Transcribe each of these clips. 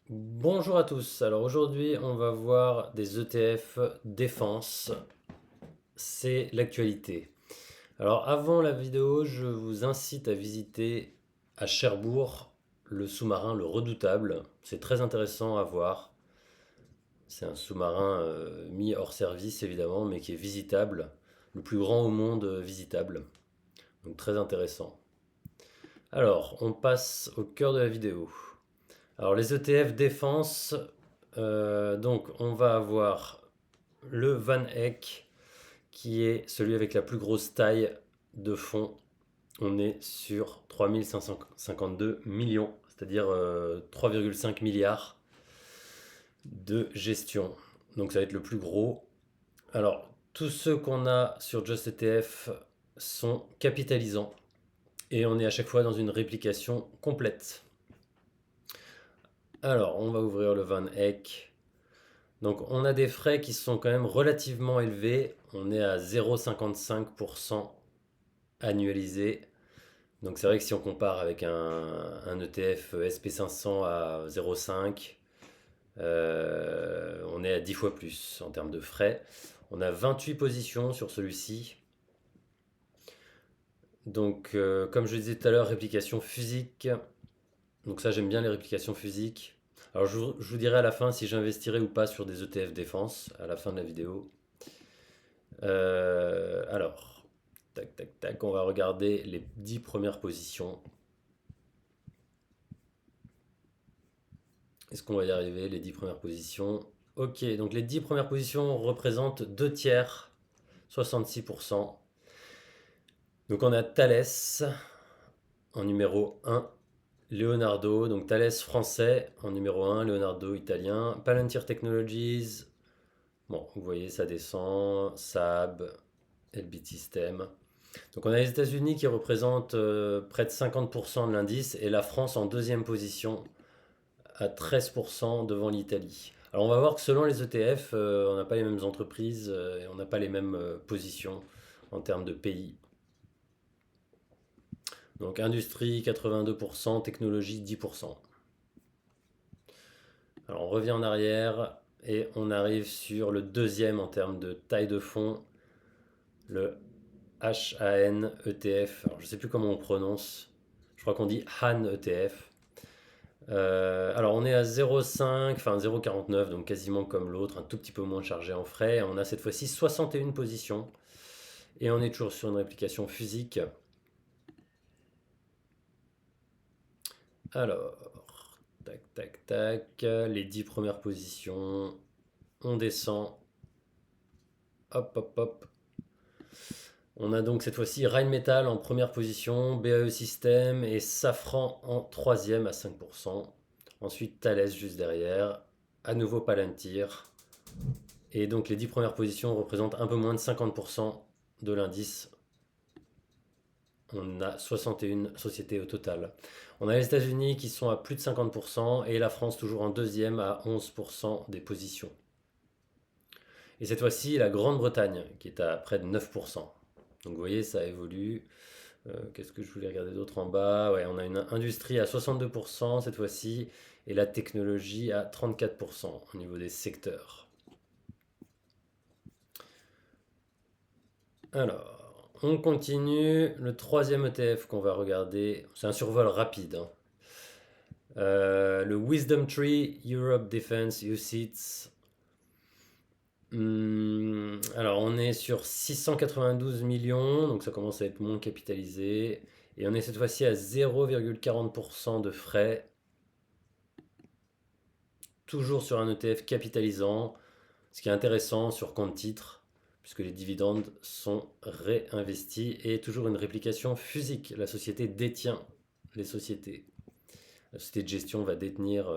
Bonjour à tous. Alors aujourd'hui, on va voir des ETF défense. C'est l'actualité. Alors avant la vidéo, je vous incite à visiter à Cherbourg le sous-marin Le Redoutable. C'est très intéressant à voir. C'est un sous-marin mis hors service évidemment, mais qui est visitable. Le plus grand au monde visitable. Donc très intéressant. Alors, on passe au cœur de la vidéo. Alors les ETF défense, donc on va avoir le Van Eck qui est celui avec la plus grosse taille de fonds. On est sur 3552 millions, c'est-à-dire 3,5 milliards de gestion. Donc ça va être le plus gros. Alors tous ceux qu'on a sur Just ETF sont capitalisants et on est à chaque fois dans une réplication complète. Alors on va ouvrir le Van Eck. Donc on a des frais qui sont quand même relativement élevés. On est à 0,55% annualisé. Donc c'est vrai que si on compare avec un ETF SP500 à 0,5, on est à 10 fois plus en termes de frais. On a 28 positions sur celui-ci. Donc comme je le disais tout à l'heure, réplication physique. Donc ça j'aime bien les réplications physiques. Alors je vous dirai à la fin si j'investirai ou pas sur des ETF défense à la fin de la vidéo. Alors, tac, tac, tac, on va regarder les 10 premières positions. Est-ce qu'on va y arriver, les 10 premières positions? Ok, donc les 10 premières positions représentent 2 tiers, 66%. Donc on a Thales en numéro 1, Leonardo, donc Thales français en numéro 1, Leonardo italien, Palantir Technologies, bon, vous voyez, ça descend, Saab, Elbit System. Donc on a les États-Unis qui représentent près de 50% de l'indice et la France en deuxième position à 13% devant l'Italie. Alors on va voir que selon les ETF, on n'a pas les mêmes entreprises et on n'a pas les mêmes positions en termes de pays. Donc industrie 82%, technologie 10%. Alors on revient en arrière et on arrive sur le deuxième en termes de taille de fonds, le HAN ETF. Alors je ne sais plus comment on prononce, je crois qu'on dit HAN ETF. Alors on est à 0,5, enfin 0,49, donc quasiment comme l'autre, un tout petit peu moins chargé en frais. On a cette fois-ci 61 positions et on est toujours sur une réplication physique. Alors, tac, tac, tac, les 10 premières positions, on descend, hop, hop, hop. On a donc cette fois-ci Rheinmetall en première position, BAE System et Safran en troisième à 5%. Ensuite Thales juste derrière, à nouveau Palantir. Et donc les 10 premières positions représentent un peu moins de 50% de l'indice. On a 61 sociétés au total. On a les États-Unis qui sont à plus de 50% et la France toujours en deuxième à 11% des positions. Et cette fois-ci, la Grande-Bretagne qui est à près de 9%. Donc vous voyez, ça évolue. Qu'est-ce que je voulais regarder d'autre en bas? Ouais, on a une industrie à 62% cette fois-ci et la technologie à 34% au niveau des secteurs. Alors, on continue. Le troisième ETF qu'on va regarder, c'est un survol rapide, hein. Le Wisdom Tree Europe Defense UCITS. Alors, on est sur 692 millions, donc ça commence à être moins capitalisé. Et on est cette fois-ci à 0,40% de frais, toujours sur un ETF capitalisant, ce qui est intéressant sur compte titre, puisque les dividendes sont réinvestis et toujours une réplication physique. La société détient les sociétés. La société de gestion va détenir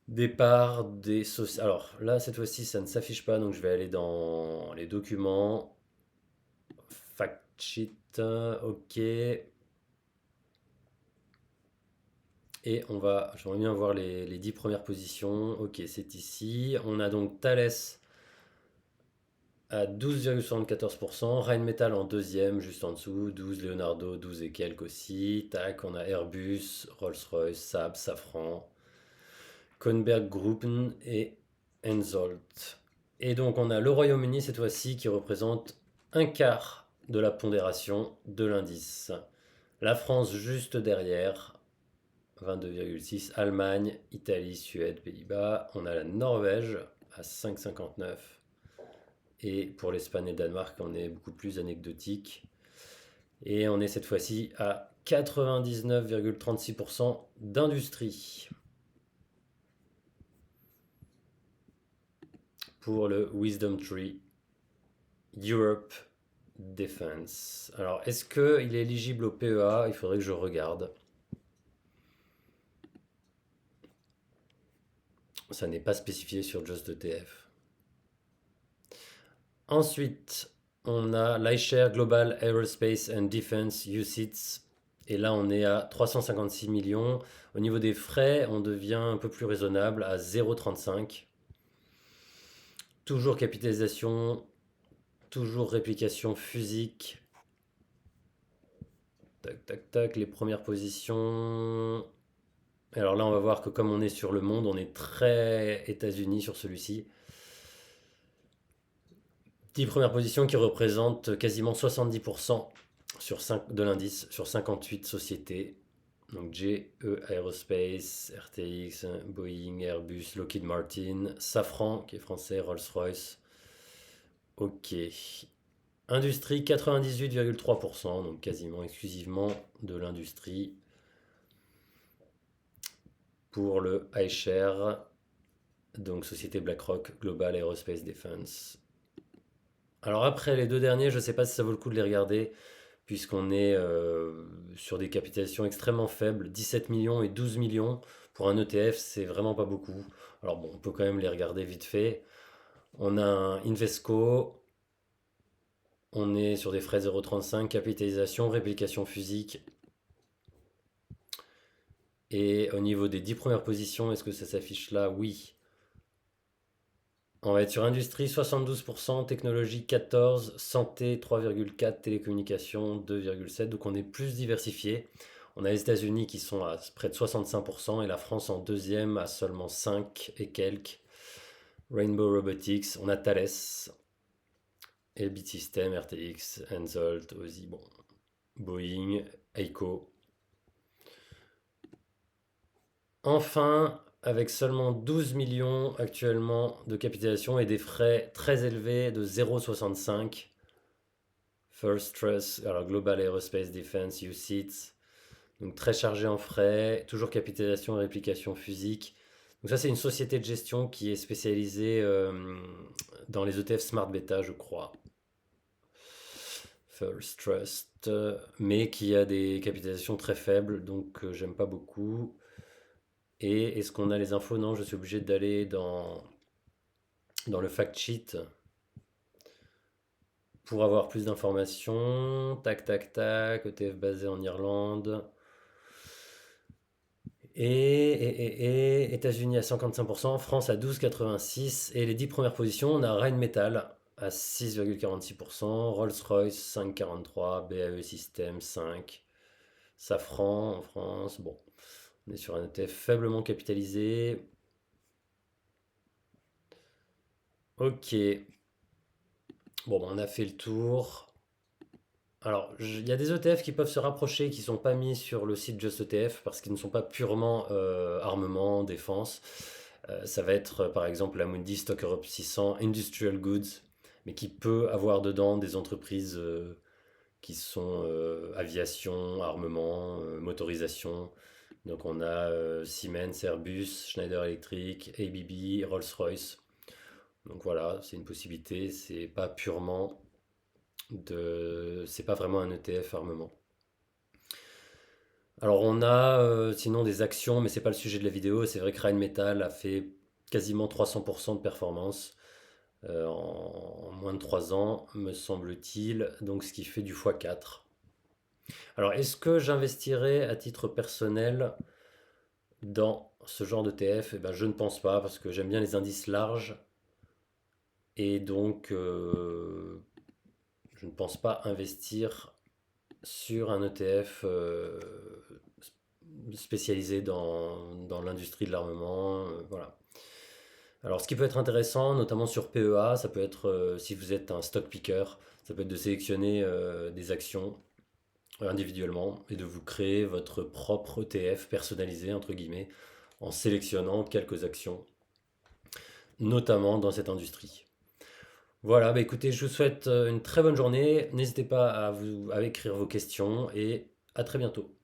des parts des sociétés. Alors là, cette fois-ci, ça ne s'affiche pas, donc je vais aller dans les documents. Fact sheet, ok. Et j'aimerais bien voir les 10 premières positions. Ok, c'est ici. On a donc Thales à 12,74%, Rheinmetall en deuxième, juste en dessous, 12, Leonardo, 12 et quelques aussi. Tac, on a Airbus, Rolls-Royce, Saab, Safran. Koenberg Gruppen et Hensoldt. Et donc on a le Royaume-Uni cette fois-ci qui représente un quart de la pondération de l'indice. La France juste derrière, 22,6. Allemagne, Italie, Suède, Pays-Bas. On a la Norvège à 5,59. Et pour l'Espagne et le Danemark, on est beaucoup plus anecdotique. Et on est cette fois-ci à 99,36% d'industrie. Pour le Wisdom Tree Europe Defense. Alors, est-ce qu'il est éligible au PEA? Il faudrait que je regarde. Ça n'est pas spécifié sur Just ETF. Ensuite, on a l'iShare Global Aerospace and Defense UCITS. Et là, on est à 356 millions. Au niveau des frais, on devient un peu plus raisonnable à 0,35. Toujours capitalisation, toujours réplication physique. Tac, tac, tac, les premières positions. Alors là, on va voir que comme on est sur le monde, on est très États-Unis sur celui-ci. 10 premières positions qui représentent quasiment 70% de l'indice sur 58 sociétés. Donc GE Aerospace, RTX, Boeing, Airbus, Lockheed Martin, Safran qui est français, Rolls-Royce. Ok. Industrie 98,3%, donc quasiment exclusivement de l'industrie. Pour le iShare, donc société BlackRock, Global Aerospace Defense. Alors après les deux derniers, je ne sais pas si ça vaut le coup de les regarder, puisqu'on est sur des capitalisations extrêmement faibles, 17 millions et 12 millions. Pour un ETF, c'est vraiment pas beaucoup. Alors bon, on peut quand même les regarder vite fait. On a un Invesco, on est sur des frais 0,35, capitalisation, réplication physique. Et au niveau des 10 premières positions, est-ce que ça s'affiche là? Oui. On va être sur industrie 72%, technologie 14%, santé 3,4%, télécommunications 2,7%. Donc on est plus diversifié. On a les États-Unis qui sont à près de 65% et la France en deuxième à seulement 5 et quelques. Rainbow Robotics, on a Thales, Elbit Systems, RTX, Hensoldt, Aussie, bon, Boeing, Eiko. Enfin, avec seulement 12 millions actuellement de capitalisation et des frais très élevés de 0,65. First Trust, alors Global Aerospace Defense, UCITS, donc très chargé en frais, toujours capitalisation et réplication physique. Donc ça c'est une société de gestion qui est spécialisée dans les ETF Smart Beta, je crois. First Trust, mais qui a des capitalisations très faibles, donc j'aime pas beaucoup. Et est-ce qu'on a les infos? Non, je suis obligé d'aller dans le fact sheet pour avoir plus d'informations. Tac, tac, tac. ETF basé en Irlande. Et États-Unis à 55%, France à 12,86%. Et les 10 premières positions, on a Rheinmetall à 6,46%, Rolls-Royce 5,43%, BAE Systems 5%, Safran en France. Bon, on est sur un ETF faiblement capitalisé. Ok. Bon, ben, on a fait le tour. Alors, il y a des ETF qui peuvent se rapprocher, qui ne sont pas mis sur le site Just ETF parce qu'ils ne sont pas purement armement, défense. Ça va être par exemple la Mundi Stock Europe 600 Industrial Goods, mais qui peut avoir dedans des entreprises qui sont aviation, armement, motorisation. Donc on a Siemens, Airbus, Schneider Electric, ABB, Rolls-Royce. Donc voilà, c'est une possibilité, c'est pas vraiment un ETF armement. Alors on a sinon des actions, mais c'est pas le sujet de la vidéo. C'est vrai que Rheinmetall a fait quasiment 300% de performance en moins de 3 ans, me semble-t-il. Donc ce qui fait du x4. Alors est-ce que j'investirais à titre personnel dans ce genre d'ETF? Eh ben, je ne pense pas parce que j'aime bien les indices larges et donc je ne pense pas investir sur un ETF spécialisés dans l'industrie de l'armement, voilà. Alors, ce qui peut être intéressant, notamment sur PEA, ça peut être, si vous êtes un stock picker, ça peut être de sélectionner des actions individuellement et de vous créer votre propre ETF personnalisé, entre guillemets, en sélectionnant quelques actions, notamment dans cette industrie. Voilà, bah écoutez, je vous souhaite une très bonne journée. N'hésitez pas à écrire vos questions et à très bientôt.